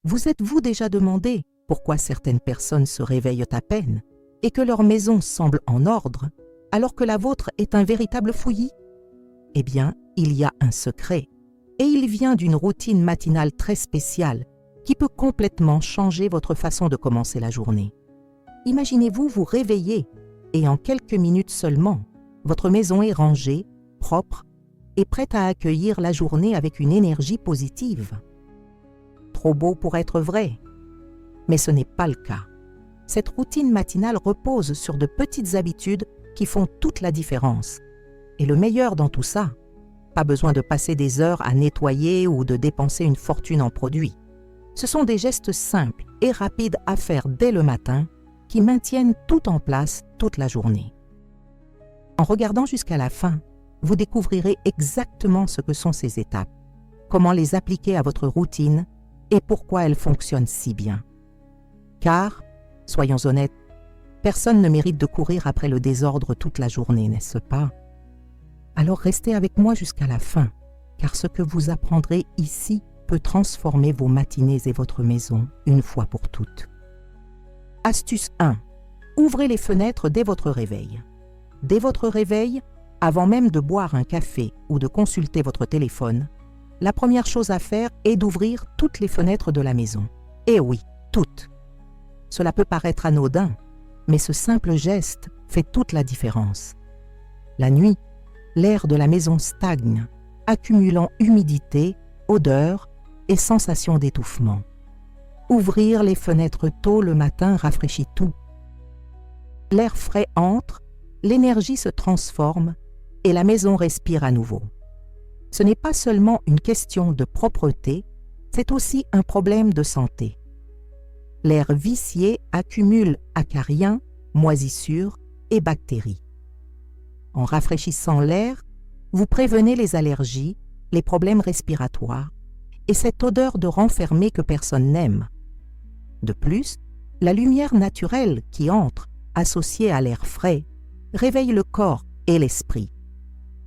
Vous êtes-vous déjà demandé pourquoi certaines personnes se réveillent à peine et que leur maison semble en ordre alors que la vôtre est un véritable fouillis? Eh bien, il y a un secret et il vient d'une routine matinale très spéciale qui peut complètement changer votre façon de commencer la journée. Imaginez-vous vous réveiller et en quelques minutes seulement, votre maison est rangée, propre et prête à accueillir la journée avec une énergie positive. Trop beau pour être vrai, mais ce n'est pas le cas. Cette routine matinale repose sur de petites habitudes qui font toute la différence. Et le meilleur dans tout ça, pas besoin de passer des heures à nettoyer ou de dépenser une fortune en produits. Ce sont des gestes simples et rapides à faire dès le matin qui maintiennent tout en place toute la journée. En regardant jusqu'à la fin, vous découvrirez exactement ce que sont ces étapes, comment les appliquer à votre routine et pourquoi elles fonctionnent si bien. Car, soyons honnêtes, personne ne mérite de courir après le désordre toute la journée, n'est-ce pas? Alors restez avec moi jusqu'à la fin, car ce que vous apprendrez ici peut transformer vos matinées et votre maison une fois pour toutes. Astuce 1. Ouvrez les fenêtres dès votre réveil. Dès votre réveil, avant même de boire un café ou de consulter votre téléphone, la première chose à faire est d'ouvrir toutes les fenêtres de la maison. Et oui, toutes. Cela peut paraître anodin, mais ce simple geste fait toute la différence. La nuit, l'air de la maison stagne, accumulant humidité, odeur et sensation d'étouffement. Ouvrir les fenêtres tôt le matin rafraîchit tout. L'air frais entre, l'énergie se transforme et la maison respire à nouveau. Ce n'est pas seulement une question de propreté, c'est aussi un problème de santé. L'air vicié accumule acariens, moisissures et bactéries. En rafraîchissant l'air, vous prévenez les allergies, les problèmes respiratoires et cette odeur de renfermé que personne n'aime. De plus, la lumière naturelle qui entre, associée à l'air frais, réveille le corps et l'esprit.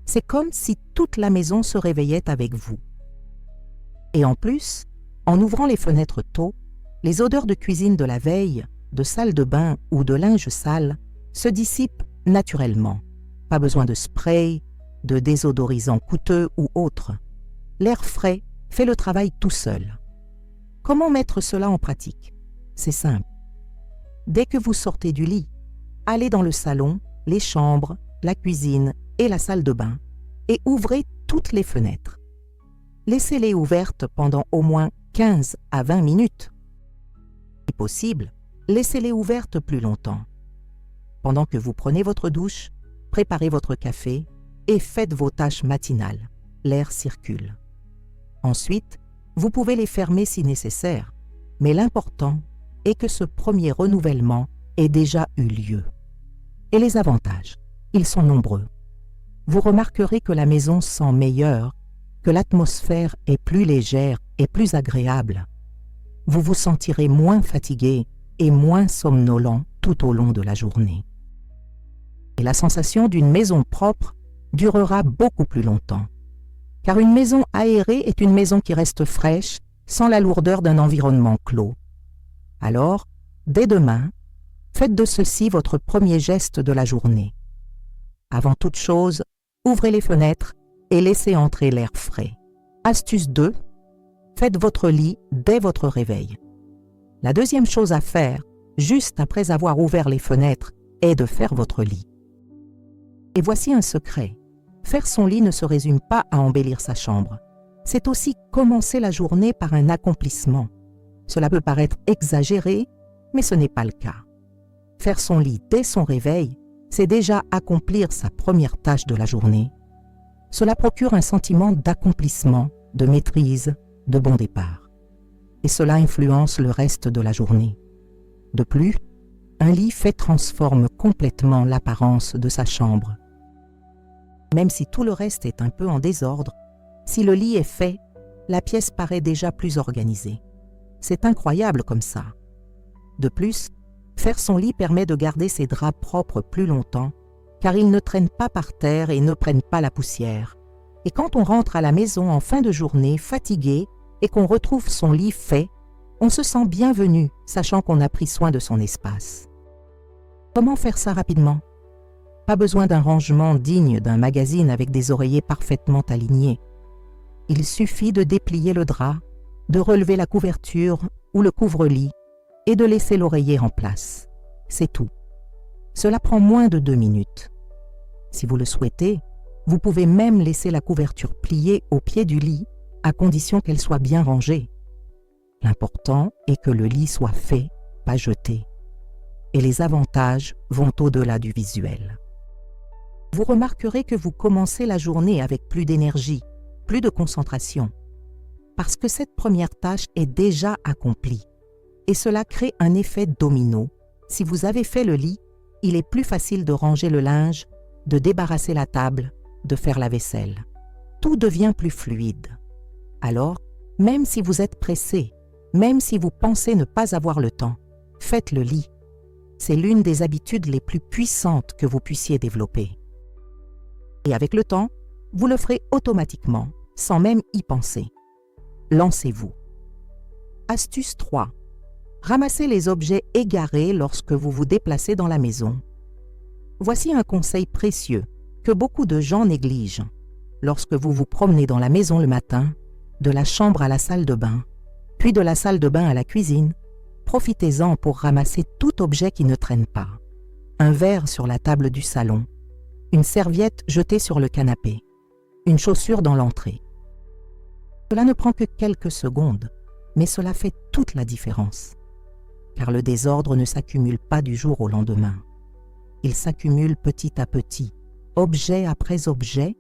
C'est comme si toute la maison se réveillait avec vous. Et en plus, en ouvrant les fenêtres tôt, les odeurs de cuisine de la veille, de salle de bain ou de linge sale se dissipent naturellement. Pas besoin de spray, de désodorisant coûteux ou autre. L'air frais fait le travail tout seul. Comment mettre cela en pratique? C'est simple. Dès que vous sortez du lit, allez dans le salon, les chambres, la cuisine et la salle de bain et ouvrez toutes les fenêtres. Laissez-les ouvertes pendant au moins 15 à 20 minutes. Si possible, laissez-les ouvertes plus longtemps. Pendant que vous prenez votre douche, préparez votre café et faites vos tâches matinales. L'air circule. Ensuite, vous pouvez les fermer si nécessaire, mais l'important est que ce premier renouvellement ait déjà eu lieu. Et les avantages, ils sont nombreux. Vous remarquerez que la maison sent meilleure, que l'atmosphère est plus légère et plus agréable. Vous vous sentirez moins fatigué et moins somnolent tout au long de la journée. Et la sensation d'une maison propre durera beaucoup plus longtemps. Car une maison aérée est une maison qui reste fraîche, sans la lourdeur d'un environnement clos. Alors, dès demain, faites de ceci votre premier geste de la journée. Avant toute chose, ouvrez les fenêtres et laissez entrer l'air frais. Astuce 2. Faites votre lit dès votre réveil. La deuxième chose à faire, juste après avoir ouvert les fenêtres, est de faire votre lit. Et voici un secret. Faire son lit ne se résume pas à embellir sa chambre. C'est aussi commencer la journée par un accomplissement. Cela peut paraître exagéré, mais ce n'est pas le cas. Faire son lit dès son réveil, c'est déjà accomplir sa première tâche de la journée. Cela procure un sentiment d'accomplissement, de maîtrise, de bon départ. Et cela influence le reste de la journée. De plus, un lit fait transforme complètement l'apparence de sa chambre. Même si tout le reste est un peu en désordre, si le lit est fait, la pièce paraît déjà plus organisée. C'est incroyable comme ça. De plus, faire son lit permet de garder ses draps propres plus longtemps, car ils ne traînent pas par terre et ne prennent pas la poussière. Et quand on rentre à la maison en fin de journée, fatigué, et qu'on retrouve son lit fait, On se sent bienvenu, sachant qu'on a pris soin de son espace. Comment faire ça rapidement? Pas besoin d'un rangement digne d'un magazine avec des oreillers parfaitement alignés. Il suffit de déplier le drap, de relever la couverture ou le couvre-lit et de laisser l'oreiller en place. C'est tout. Cela prend moins de 2 minutes. Si vous le souhaitez, vous pouvez même laisser la couverture pliée au pied du lit, à condition qu'elle soit bien rangée. L'important est que le lit soit fait, pas jeté. Et les avantages vont au-delà du visuel. Vous remarquerez que vous commencez la journée avec plus d'énergie, plus de concentration, parce que cette première tâche est déjà accomplie. Et cela crée un effet domino. Si vous avez fait le lit, il est plus facile de ranger le linge, de débarrasser la table, de faire la vaisselle. Tout devient plus fluide. Alors, même si vous êtes pressé, même si vous pensez ne pas avoir le temps, faites le lit. C'est l'une des habitudes les plus puissantes que vous puissiez développer. Et avec le temps, vous le ferez automatiquement, sans même y penser. Lancez-vous. Astuce 3. Ramassez les objets égarés lorsque vous vous déplacez dans la maison. Voici un conseil précieux que beaucoup de gens négligent. Lorsque vous vous promenez dans la maison le matin, de la chambre à la salle de bain, puis de la salle de bain à la cuisine, profitez-en pour ramasser tout objet qui ne traîne pas. Un verre sur la table du salon, une serviette jetée sur le canapé, une chaussure dans l'entrée. Cela ne prend que quelques secondes, mais cela fait toute la différence. Car le désordre ne s'accumule pas du jour au lendemain. Il s'accumule petit à petit, objet après objet,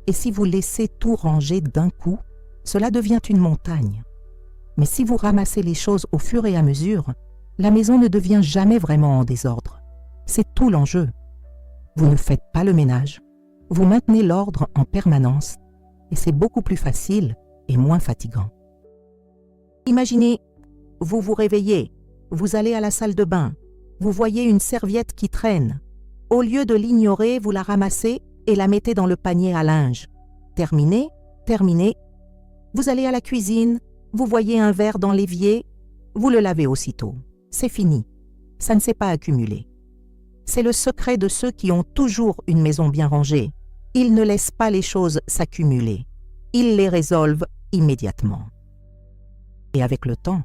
et si vous laissez tout ranger d'un coup, cela devient une montagne. Mais si vous ramassez les choses au fur et à mesure, la maison ne devient jamais vraiment en désordre. C'est tout l'enjeu. Vous ne faites pas le ménage, vous maintenez l'ordre en permanence, et c'est beaucoup plus facile et moins fatigant. Imaginez, vous vous réveillez, vous allez à la salle de bain, vous voyez une serviette qui traîne. Au lieu de l'ignorer, vous la ramassez et la mettez dans le panier à linge. Terminé. Vous allez à la cuisine, vous voyez un verre dans l'évier, vous le lavez aussitôt. C'est fini. Ça ne s'est pas accumulé. C'est le secret de ceux qui ont toujours une maison bien rangée. Ils ne laissent pas les choses s'accumuler. Ils les résolvent immédiatement. Et avec le temps,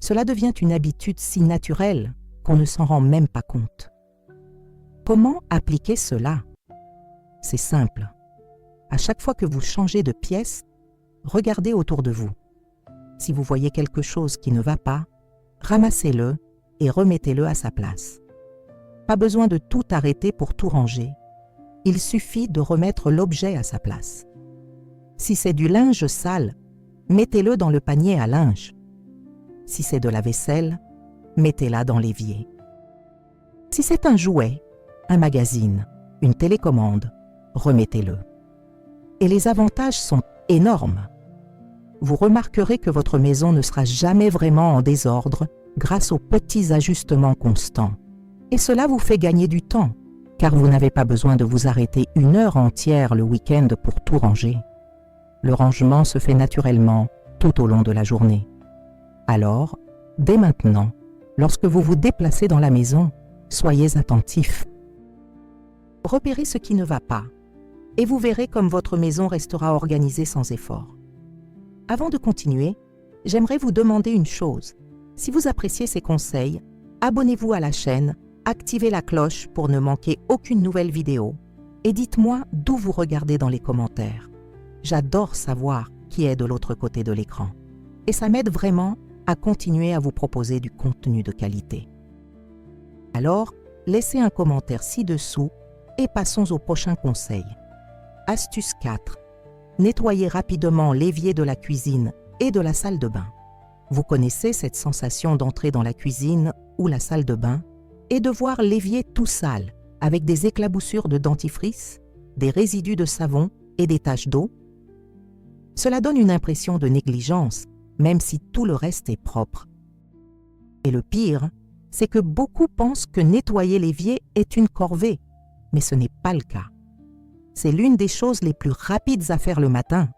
cela devient une habitude si naturelle qu'on ne s'en rend même pas compte. Comment appliquer cela? C'est simple. À chaque fois que vous changez de pièce, regardez autour de vous. Si vous voyez quelque chose qui ne va pas, ramassez-le et remettez-le à sa place. Pas besoin de tout arrêter pour tout ranger. Il suffit de remettre l'objet à sa place. Si c'est du linge sale, mettez-le dans le panier à linge. Si c'est de la vaisselle, mettez-la dans l'évier. Si c'est un jouet, un magazine, une télécommande, remettez-le. Et les avantages sont énormes. Vous remarquerez que votre maison ne sera jamais vraiment en désordre grâce aux petits ajustements constants. Et cela vous fait gagner du temps, car vous n'avez pas besoin de vous arrêter 1 heure entière le week-end pour tout ranger. Le rangement se fait naturellement tout au long de la journée. Alors, dès maintenant, lorsque vous vous déplacez dans la maison, soyez attentifs. Repérez ce qui ne va pas, et vous verrez comme votre maison restera organisée sans effort. Avant de continuer, j'aimerais vous demander une chose. Si vous appréciez ces conseils, abonnez-vous à la chaîne, activez la cloche pour ne manquer aucune nouvelle vidéo et dites-moi d'où vous regardez dans les commentaires. J'adore savoir qui est de l'autre côté de l'écran et ça m'aide vraiment à continuer à vous proposer du contenu de qualité. Alors, laissez un commentaire ci-dessous et passons au prochain conseil. Astuce 4. Nettoyez rapidement l'évier de la cuisine et de la salle de bain. Vous connaissez cette sensation d'entrer dans la cuisine ou la salle de bain et de voir l'évier tout sale, avec des éclaboussures de dentifrice, des résidus de savon et des taches d'eau? Cela donne une impression de négligence, même si tout le reste est propre. Et le pire, c'est que beaucoup pensent que nettoyer l'évier est une corvée, mais ce n'est pas le cas. C'est l'une des choses les plus rapides à faire le matin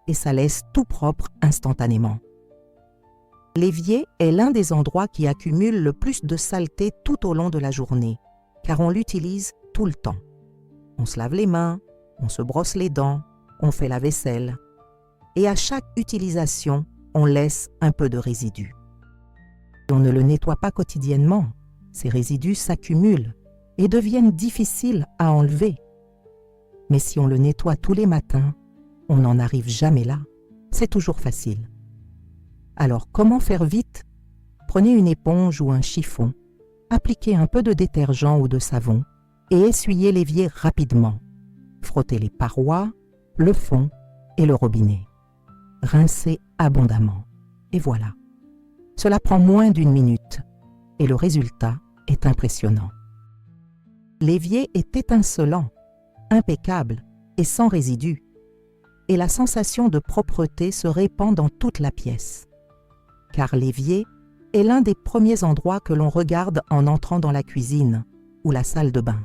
et ça laisse tout propre instantanément. L'évier est l'un des endroits qui accumule le plus de saleté tout au long de la journée, car on l'utilise tout le temps. On se lave les mains, on se brosse les dents, on fait la vaisselle. Et à chaque utilisation, on laisse un peu de résidus. Si on ne le nettoie pas quotidiennement, ces résidus s'accumulent et deviennent difficiles à enlever. Mais si on le nettoie tous les matins, on n'en arrive jamais là. C'est toujours facile. Alors, comment faire vite? Prenez une éponge ou un chiffon, appliquez un peu de détergent ou de savon et essuyez l'évier rapidement. Frottez les parois, le fond et le robinet. Rincez abondamment. Et voilà. Cela prend moins d'1 minute et le résultat est impressionnant. L'évier est étincelant, impeccable et sans résidus. Et la sensation de propreté se répand dans toute la pièce. Car l'évier est l'un des premiers endroits que l'on regarde en entrant dans la cuisine ou la salle de bain.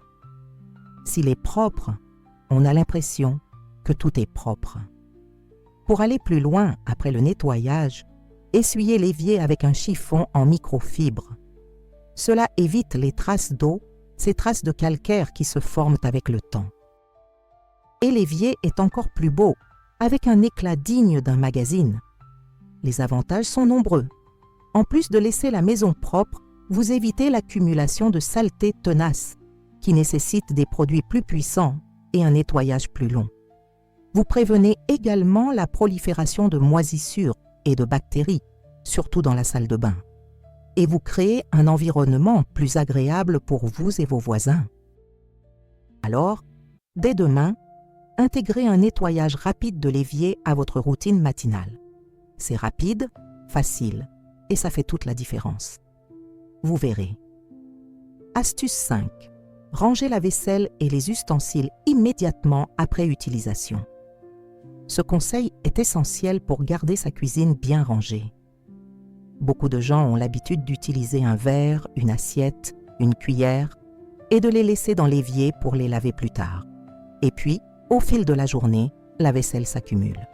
S'il est propre, on a l'impression que tout est propre. Pour aller plus loin après le nettoyage, essuyez l'évier avec un chiffon en microfibre. Cela évite les traces d'eau, ces traces de calcaire qui se forment avec le temps. Et l'évier est encore plus beau, avec un éclat digne d'un magazine. Les avantages sont nombreux. En plus de laisser la maison propre, vous évitez l'accumulation de saletés tenaces, qui nécessitent des produits plus puissants et un nettoyage plus long. Vous prévenez également la prolifération de moisissures et de bactéries, surtout dans la salle de bain. Et vous créez un environnement plus agréable pour vous et vos voisins. Alors, dès demain, intégrez un nettoyage rapide de l'évier à votre routine matinale. C'est rapide, facile, et ça fait toute la différence. Vous verrez. Astuce 5. Rangez la vaisselle et les ustensiles immédiatement après utilisation. Ce conseil est essentiel pour garder sa cuisine bien rangée. Beaucoup de gens ont l'habitude d'utiliser un verre, une assiette, une cuillère et de les laisser dans l'évier pour les laver plus tard. Et puis, au fil de la journée, la vaisselle s'accumule.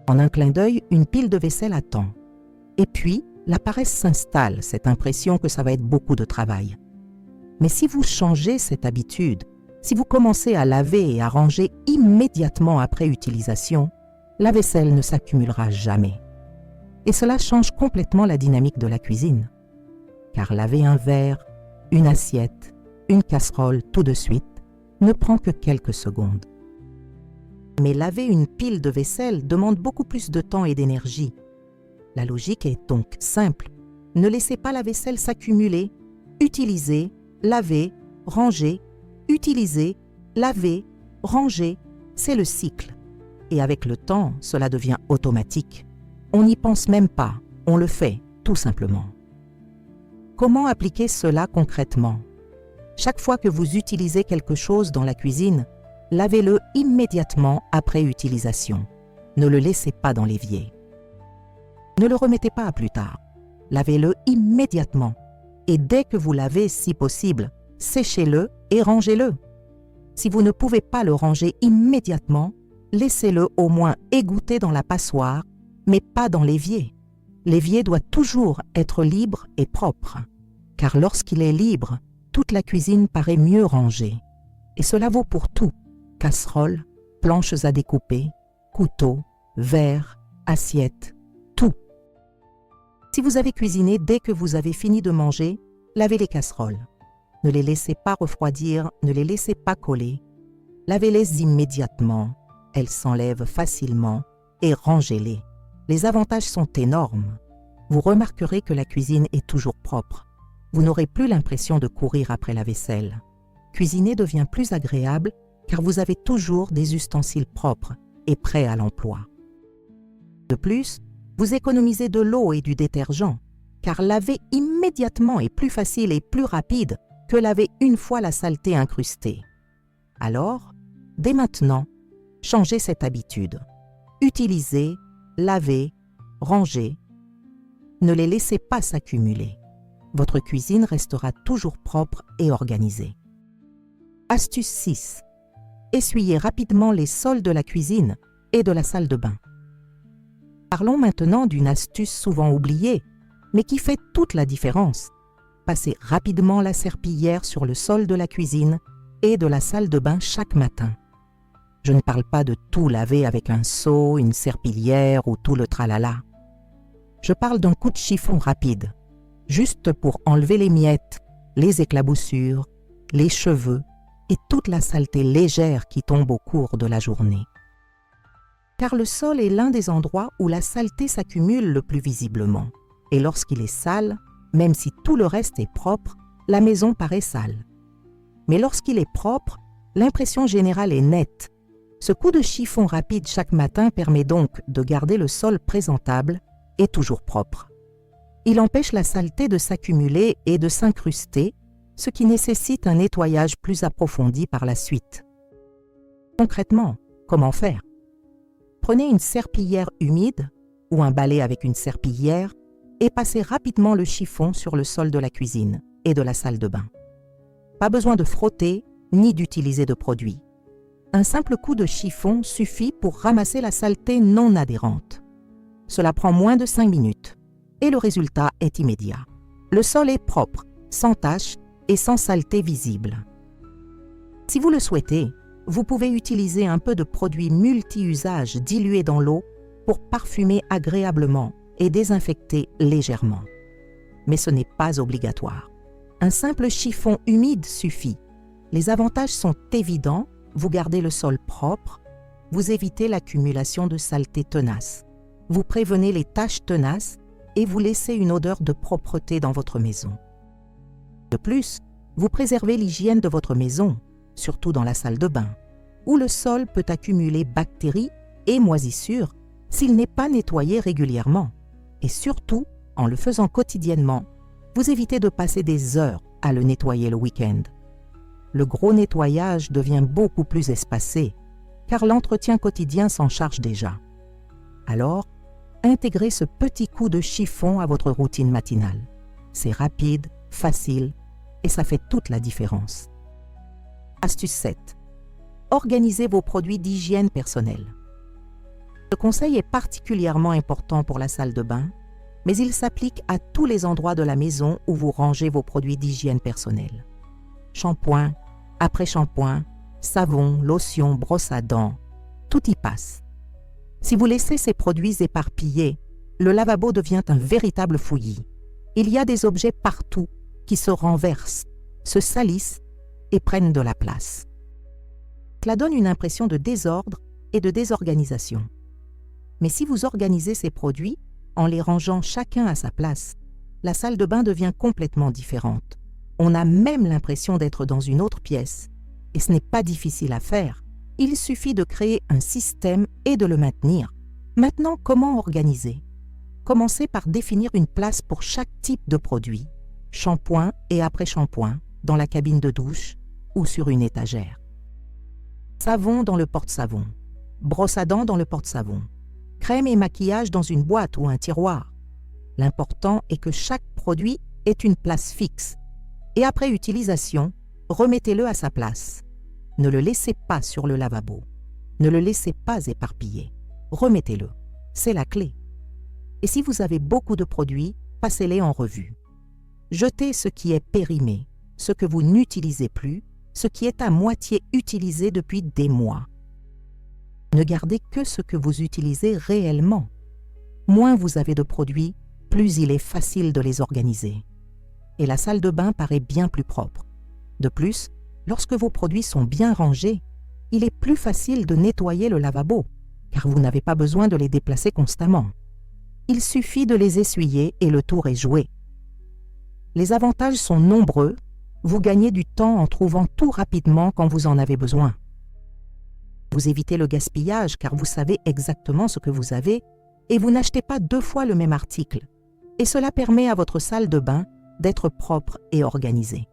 En un clin d'œil, une pile de vaisselle attend. Et puis, la paresse s'installe, cette impression que ça va être beaucoup de travail. Mais si vous changez cette habitude, si vous commencez à laver et à ranger immédiatement après utilisation, la vaisselle ne s'accumulera jamais. Et cela change complètement la dynamique de la cuisine. Car laver un verre, une assiette, une casserole tout de suite ne prend que quelques secondes. Mais laver une pile de vaisselle demande beaucoup plus de temps et d'énergie. La logique est donc simple. Ne laissez pas la vaisselle s'accumuler. Utilisez, lavez, rangez, utilisez, lavez, rangez. C'est le cycle. Et avec le temps, cela devient automatique. On n'y pense même pas, on le fait, tout simplement. Comment appliquer cela concrètement? Chaque fois que vous utilisez quelque chose dans la cuisine, lavez-le immédiatement après utilisation. Ne le laissez pas dans l'évier. Ne le remettez pas à plus tard. Lavez-le immédiatement. Et dès que vous lavez, si possible, séchez-le et rangez-le. Si vous ne pouvez pas le ranger immédiatement, laissez-le au moins égoutter dans la passoire, mais pas dans l'évier. L'évier doit toujours être libre et propre, car lorsqu'il est libre, toute la cuisine paraît mieux rangée. Et cela vaut pour tout: casseroles, planches à découper, couteaux, verres, assiettes, tout. Si vous avez cuisiné dès que vous avez fini de manger, lavez les casseroles. Ne les laissez pas refroidir, ne les laissez pas coller. Lavez-les immédiatement, elles s'enlèvent facilement, et rangez-les. Les avantages sont énormes. Vous remarquerez que la cuisine est toujours propre. Vous n'aurez plus l'impression de courir après la vaisselle. Cuisiner devient plus agréable car vous avez toujours des ustensiles propres et prêts à l'emploi. De plus, vous économisez de l'eau et du détergent, car laver immédiatement est plus facile et plus rapide que laver une fois la saleté incrustée. Alors, dès maintenant, changez cette habitude. Utilisez, lavez, rangez. Ne les laissez pas s'accumuler. Votre cuisine restera toujours propre et organisée. Astuce 6. Essuyez rapidement les sols de la cuisine et de la salle de bain. Parlons maintenant d'une astuce souvent oubliée, mais qui fait toute la différence. Passez rapidement la serpillière sur le sol de la cuisine et de la salle de bain chaque matin. Je ne parle pas de tout laver avec un seau, une serpillière ou tout le tralala. Je parle d'un coup de chiffon rapide, juste pour enlever les miettes, les éclaboussures, les cheveux et toute la saleté légère qui tombe au cours de la journée. Car le sol est l'un des endroits où la saleté s'accumule le plus visiblement. Et lorsqu'il est sale, même si tout le reste est propre, la maison paraît sale. Mais lorsqu'il est propre, l'impression générale est nette. Ce coup de chiffon rapide chaque matin permet donc de garder le sol présentable et toujours propre. Il empêche la saleté de s'accumuler et de s'incruster, ce qui nécessite un nettoyage plus approfondi par la suite. Concrètement, comment faire? Prenez une serpillière humide ou un balai avec une serpillière et passez rapidement le chiffon sur le sol de la cuisine et de la salle de bain. Pas besoin de frotter ni d'utiliser de produit. Un simple coup de chiffon suffit pour ramasser la saleté non adhérente. Cela prend moins de 5 minutes et le résultat est immédiat. Le sol est propre, sans taches et sans saleté visible. Si vous le souhaitez, vous pouvez utiliser un peu de produit multi-usage dilué dans l'eau pour parfumer agréablement et désinfecter légèrement. Mais ce n'est pas obligatoire. Un simple chiffon humide suffit. Les avantages sont évidents, vous gardez le sol propre, vous évitez l'accumulation de saleté tenace, vous prévenez les taches tenaces et vous laissez une odeur de propreté dans votre maison. De plus, vous préservez l'hygiène de votre maison, surtout dans la salle de bain, où le sol peut accumuler bactéries et moisissures s'il n'est pas nettoyé régulièrement. Et surtout, en le faisant quotidiennement, vous évitez de passer des heures à le nettoyer le week-end. Le gros nettoyage devient beaucoup plus espacé, car l'entretien quotidien s'en charge déjà. Alors, intégrez ce petit coup de chiffon à votre routine matinale. C'est rapide, facile, et ça fait toute la différence. Astuce 7. Organisez vos produits d'hygiène personnelle. Ce conseil est particulièrement important pour la salle de bain, mais il s'applique à tous les endroits de la maison où vous rangez vos produits d'hygiène personnelle. Shampoing, après-shampoing, savon, lotion, brosse à dents, tout y passe. Si vous laissez ces produits éparpillés, le lavabo devient un véritable fouillis. Il y a des objets partout qui se renversent, se salissent et prennent de la place. Cela donne une impression de désordre et de désorganisation. Mais si vous organisez ces produits en les rangeant chacun à sa place, la salle de bain devient complètement différente. On a même l'impression d'être dans une autre pièce. Et ce n'est pas difficile à faire. Il suffit de créer un système et de le maintenir. Maintenant, comment organiser? Commencez par définir une place pour chaque type de produit, shampoing et après-shampoing, dans la cabine de douche ou sur une étagère. Savon dans le porte-savon, brosse à dents dans le porte-savon, crème et maquillage dans une boîte ou un tiroir. L'important est que chaque produit ait une place fixe. Et après utilisation, remettez-le à sa place. Ne le laissez pas sur le lavabo. Ne le laissez pas éparpillé. Remettez-le. C'est la clé. Et si vous avez beaucoup de produits, passez-les en revue. Jetez ce qui est périmé, ce que vous n'utilisez plus, ce qui est à moitié utilisé depuis des mois. Ne gardez que ce que vous utilisez réellement. Moins vous avez de produits, plus il est facile de les organiser. Et la salle de bain paraît bien plus propre. De plus, lorsque vos produits sont bien rangés, il est plus facile de nettoyer le lavabo, car vous n'avez pas besoin de les déplacer constamment. Il suffit de les essuyer et le tour est joué. Les avantages sont nombreux, vous gagnez du temps en trouvant tout rapidement quand vous en avez besoin. Vous évitez le gaspillage car vous savez exactement ce que vous avez et vous n'achetez pas 2 fois le même article. Et cela permet à votre salle de bain d'être propre et organisée.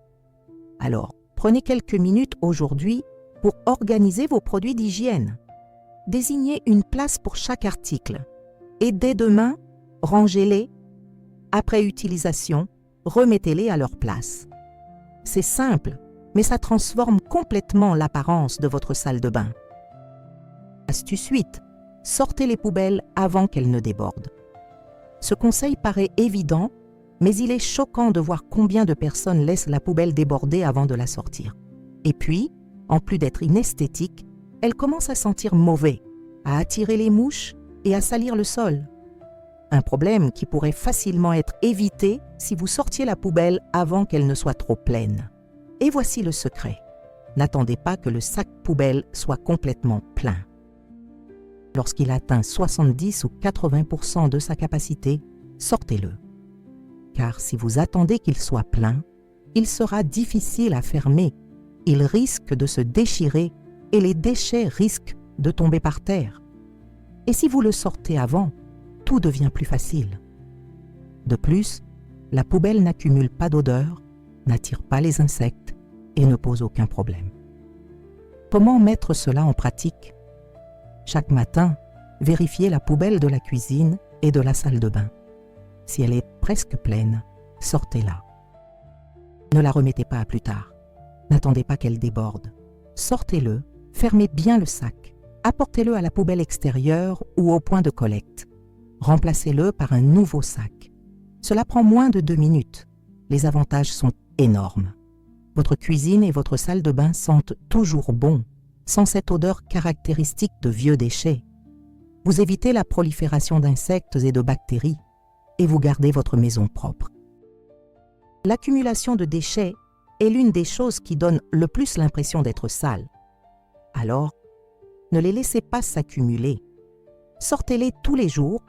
Alors, prenez quelques minutes aujourd'hui pour organiser vos produits d'hygiène. Désignez une place pour chaque article et dès demain, rangez-les. Après utilisation, remettez-les à leur place. C'est simple, mais ça transforme complètement l'apparence de votre salle de bain. Astuce 8. sortez les poubelles avant qu'elles ne débordent. Ce conseil paraît évident, mais il est choquant de voir combien de personnes laissent la poubelle déborder avant de la sortir. Et puis, en plus d'être inesthétique, elle commence à sentir mauvais, à attirer les mouches et à salir le sol. Un problème qui pourrait facilement être évité si vous sortiez la poubelle avant qu'elle ne soit trop pleine. Et voici le secret. N'attendez pas que le sac poubelle soit complètement plein. Lorsqu'il atteint 70 ou 80% de sa capacité, sortez-le. Car si vous attendez qu'il soit plein, il sera difficile à fermer. Il risque de se déchirer et les déchets risquent de tomber par terre. Et si vous le sortez avant, tout devient plus facile. De plus, la poubelle n'accumule pas d'odeur, n'attire pas les insectes et ne pose aucun problème. Comment mettre cela en pratique? Chaque matin, vérifiez la poubelle de la cuisine et de la salle de bain. Si elle est presque pleine, sortez-la. Ne la remettez pas à plus tard. N'attendez pas qu'elle déborde. Sortez-le, fermez bien le sac, apportez-le à la poubelle extérieure ou au point de collecte. Remplacez-le par un nouveau sac. Cela prend moins de 2 minutes. Les avantages sont énormes. Votre cuisine et votre salle de bain sentent toujours bon, sans cette odeur caractéristique de vieux déchets. Vous évitez la prolifération d'insectes et de bactéries et vous gardez votre maison propre. L'accumulation de déchets est l'une des choses qui donne le plus l'impression d'être sale. Alors, ne les laissez pas s'accumuler. Sortez-les tous les jours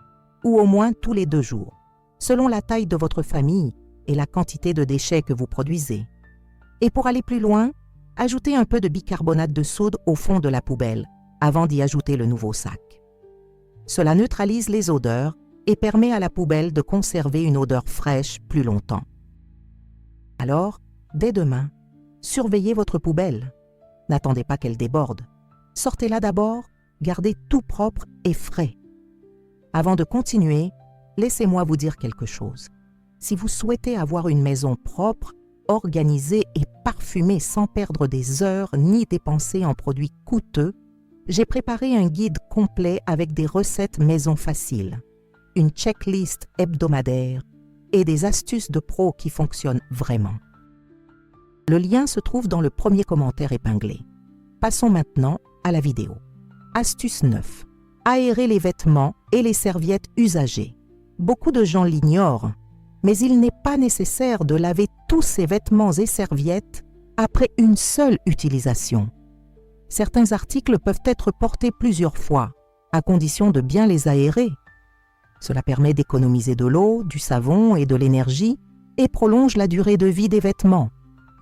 ou au moins tous les 2 jours, selon la taille de votre famille et la quantité de déchets que vous produisez. Et pour aller plus loin, ajoutez un peu de bicarbonate de soude au fond de la poubelle avant d'y ajouter le nouveau sac. Cela neutralise les odeurs et permet à la poubelle de conserver une odeur fraîche plus longtemps. Alors, dès demain, surveillez votre poubelle. N'attendez pas qu'elle déborde. Sortez-la d'abord, gardez tout propre et frais. Avant de continuer, laissez-moi vous dire quelque chose. Si vous souhaitez avoir une maison propre, organisée et parfumée sans perdre des heures ni dépenser en produits coûteux, j'ai préparé un guide complet avec des recettes maison faciles, une checklist hebdomadaire et des astuces de pro qui fonctionnent vraiment. Le lien se trouve dans le premier commentaire épinglé. Passons maintenant à la vidéo. Astuce 9. Aérer les vêtements et les serviettes usagées. Beaucoup de gens l'ignorent, mais il n'est pas nécessaire de laver tous ces vêtements et serviettes après une seule utilisation. Certains articles peuvent être portés plusieurs fois, à condition de bien les aérer. Cela permet d'économiser de l'eau, du savon et de l'énergie et prolonge la durée de vie des vêtements.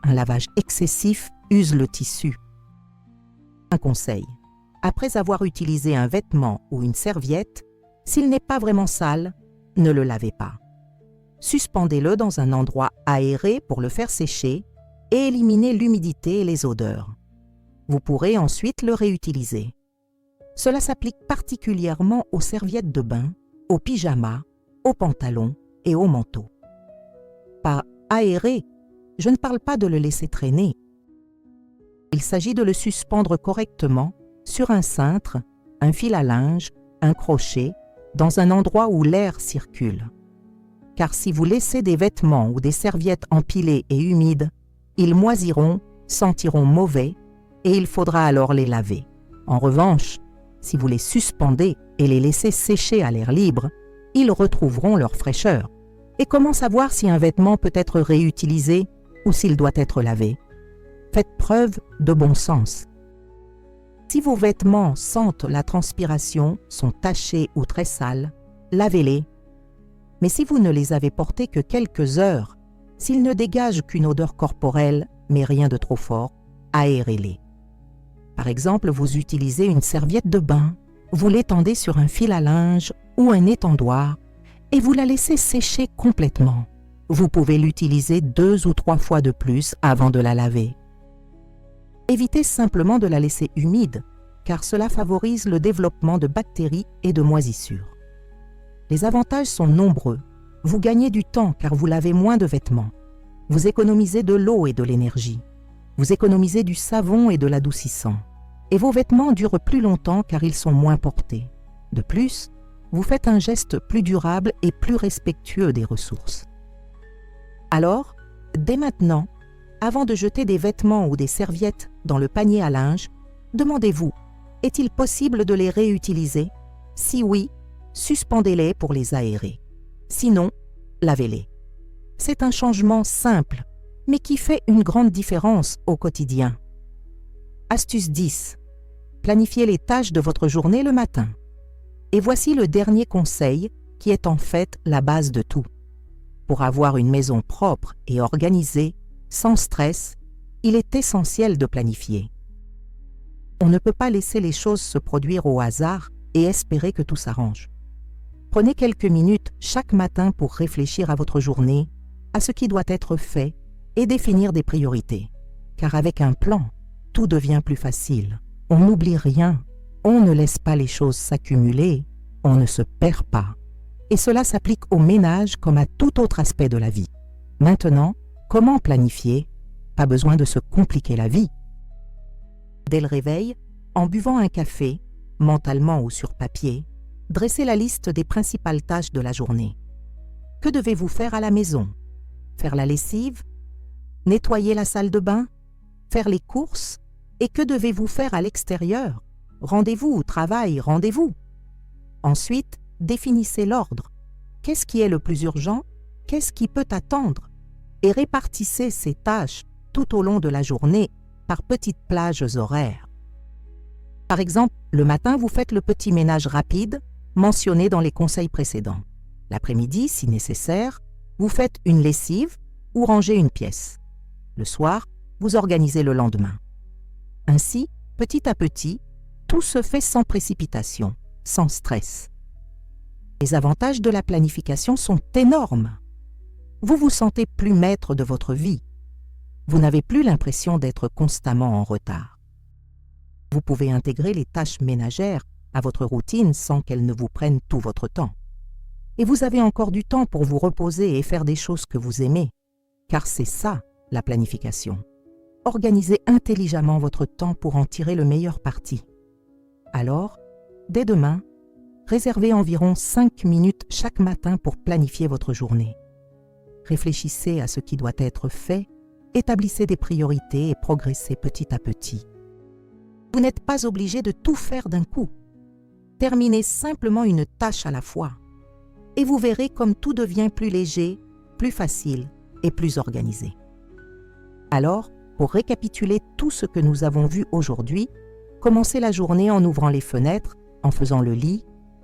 Un lavage excessif use le tissu. Un conseil. Après avoir utilisé un vêtement ou une serviette, s'il n'est pas vraiment sale, ne le lavez pas. Suspendez-le dans un endroit aéré pour le faire sécher et éliminer l'humidité et les odeurs. Vous pourrez ensuite le réutiliser. Cela s'applique particulièrement aux serviettes de bain, aux pyjamas, aux pantalons et aux manteaux. Par aérer, je ne parle pas de le laisser traîner. Il s'agit de le suspendre correctement sur un cintre, un fil à linge, un crochet, dans un endroit où l'air circule. Car si vous laissez des vêtements ou des serviettes empilées et humides, ils moisiront, sentiront mauvais et il faudra alors les laver. En revanche, si vous les suspendez et les laissez sécher à l'air libre, ils retrouveront leur fraîcheur. Et comment savoir si un vêtement peut être réutilisé ou s'il doit être lavé? Faites preuve de bon sens. Si vos vêtements sentent la transpiration, sont tachés ou très sales, lavez-les. Mais si vous ne les avez portés que quelques heures, s'ils ne dégagent qu'une odeur corporelle, mais rien de trop fort, aérez-les. Par exemple, vous utilisez une serviette de bain, vous l'étendez sur un fil à linge ou un étendoir et vous la laissez sécher complètement. Vous pouvez l'utiliser 2 ou 3 fois de plus avant de la laver. Évitez simplement de la laisser humide, car cela favorise le développement de bactéries et de moisissures. Les avantages sont nombreux. Vous gagnez du temps car vous lavez moins de vêtements. Vous économisez de l'eau et de l'énergie. Vous économisez du savon et de l'adoucissant. Et vos vêtements durent plus longtemps car ils sont moins portés. De plus, vous faites un geste plus durable et plus respectueux des ressources. Alors, dès maintenant, avant de jeter des vêtements ou des serviettes dans le panier à linge, demandez-vous, est-il possible de les réutiliser? Si oui, suspendez-les pour les aérer. Sinon, lavez-les. C'est un changement simple, mais qui fait une grande différence au quotidien. Astuce 10. Planifiez les tâches de votre journée le matin. Et voici le dernier conseil qui est en fait la base de tout. Pour avoir une maison propre et organisée, sans stress, il est essentiel de planifier. On ne peut pas laisser les choses se produire au hasard et espérer que tout s'arrange. Prenez quelques minutes chaque matin pour réfléchir à votre journée, à ce qui doit être fait et définir des priorités. Car avec un plan, tout devient plus facile. On n'oublie rien, on ne laisse pas les choses s'accumuler, on ne se perd pas. Et cela s'applique au ménage comme à tout autre aspect de la vie. Maintenant, comment planifier? Pas besoin de se compliquer la vie. Dès le réveil, en buvant un café, mentalement ou sur papier, dressez la liste des principales tâches de la journée. Que devez-vous faire à la maison? Faire la lessive? Nettoyer la salle de bain? Faire les courses? Et que devez-vous faire à l'extérieur? Rendez-vous au travail, rendez-vous. Ensuite, définissez l'ordre. Qu'est-ce qui est le plus urgent? Qu'est-ce qui peut attendre? Et répartissez ces tâches tout au long de la journée par petites plages horaires. Par exemple, le matin, vous faites le petit ménage rapide mentionné dans les conseils précédents. L'après-midi, si nécessaire, vous faites une lessive ou rangez une pièce. Le soir, vous organisez le lendemain. Ainsi, petit à petit, tout se fait sans précipitation, sans stress. Les avantages de la planification sont énormes. Vous vous sentez plus maître de votre vie. Vous n'avez plus l'impression d'être constamment en retard. Vous pouvez intégrer les tâches ménagères à votre routine sans qu'elles ne vous prennent tout votre temps. Et vous avez encore du temps pour vous reposer et faire des choses que vous aimez, car c'est ça, la planification. Organisez intelligemment votre temps pour en tirer le meilleur parti. Alors, dès demain, réservez environ 5 minutes chaque matin pour planifier votre journée. Réfléchissez à ce qui doit être fait, établissez des priorités et progressez petit à petit. Vous n'êtes pas obligé de tout faire d'un coup. Terminez simplement une tâche à la fois. Et vous verrez comme tout devient plus léger, plus facile et plus organisé. Alors, pour récapituler tout ce que nous avons vu aujourd'hui, commencez la journée en ouvrant les fenêtres, en faisant le lit,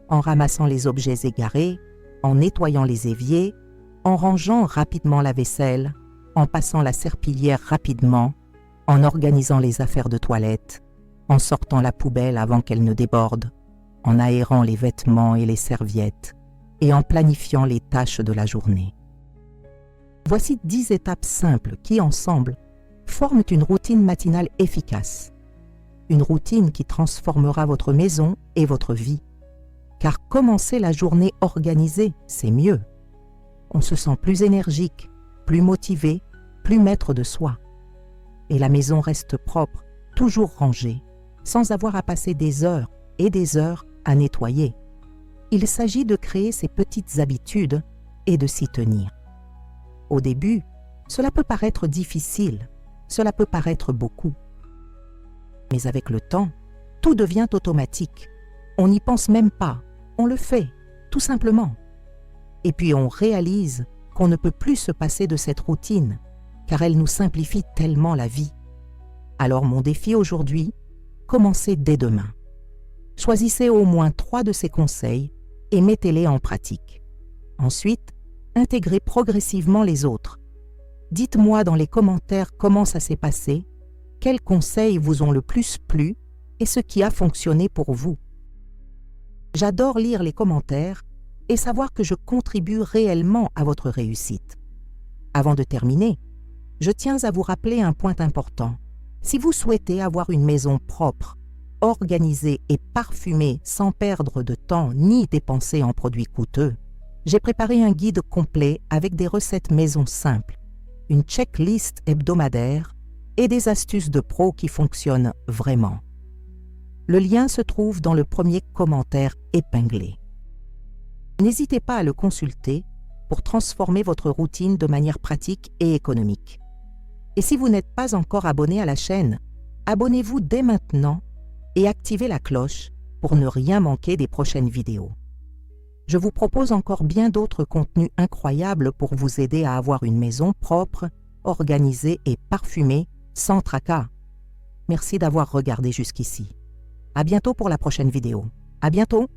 en ramassant les objets égarés, en nettoyant les éviers, en rangeant rapidement la vaisselle, en passant la serpillière rapidement, en organisant les affaires de toilette, en sortant la poubelle avant qu'elle ne déborde, en aérant les vêtements et les serviettes, et en planifiant les tâches de la journée. Voici 10 étapes simples qui, ensemble, forment une routine matinale efficace. Une routine qui transformera votre maison et votre vie. Car commencer la journée organisée, c'est mieux. On se sent plus énergique, plus motivé, plus maître de soi. Et la maison reste propre, toujours rangée, sans avoir à passer des heures et des heures à nettoyer. Il s'agit de créer ces petites habitudes et de s'y tenir. Au début, cela peut paraître difficile, cela peut paraître beaucoup. Mais avec le temps, tout devient automatique. On n'y pense même pas, on le fait, tout simplement. Et puis on réalise qu'on ne peut plus se passer de cette routine, car elle nous simplifie tellement la vie. Alors mon défi aujourd'hui, commencez dès demain. Choisissez au moins 3 de ces conseils et mettez-les en pratique. Ensuite, intégrez progressivement les autres. Dites-moi dans les commentaires comment ça s'est passé, quels conseils vous ont le plus plu et ce qui a fonctionné pour vous. J'adore lire les commentaires et savoir que je contribue réellement à votre réussite. Avant de terminer, je tiens à vous rappeler un point important. Si vous souhaitez avoir une maison propre, organisée et parfumée sans perdre de temps ni dépenser en produits coûteux, j'ai préparé un guide complet avec des recettes maison simples, une checklist hebdomadaire et des astuces de pro qui fonctionnent vraiment. Le lien se trouve dans le premier commentaire épinglé. N'hésitez pas à le consulter pour transformer votre routine de manière pratique et économique. Et si vous n'êtes pas encore abonné à la chaîne, abonnez-vous dès maintenant et activez la cloche pour ne rien manquer des prochaines vidéos. Je vous propose encore bien d'autres contenus incroyables pour vous aider à avoir une maison propre, organisée et parfumée sans tracas. Merci d'avoir regardé jusqu'ici. À bientôt pour la prochaine vidéo. À bientôt!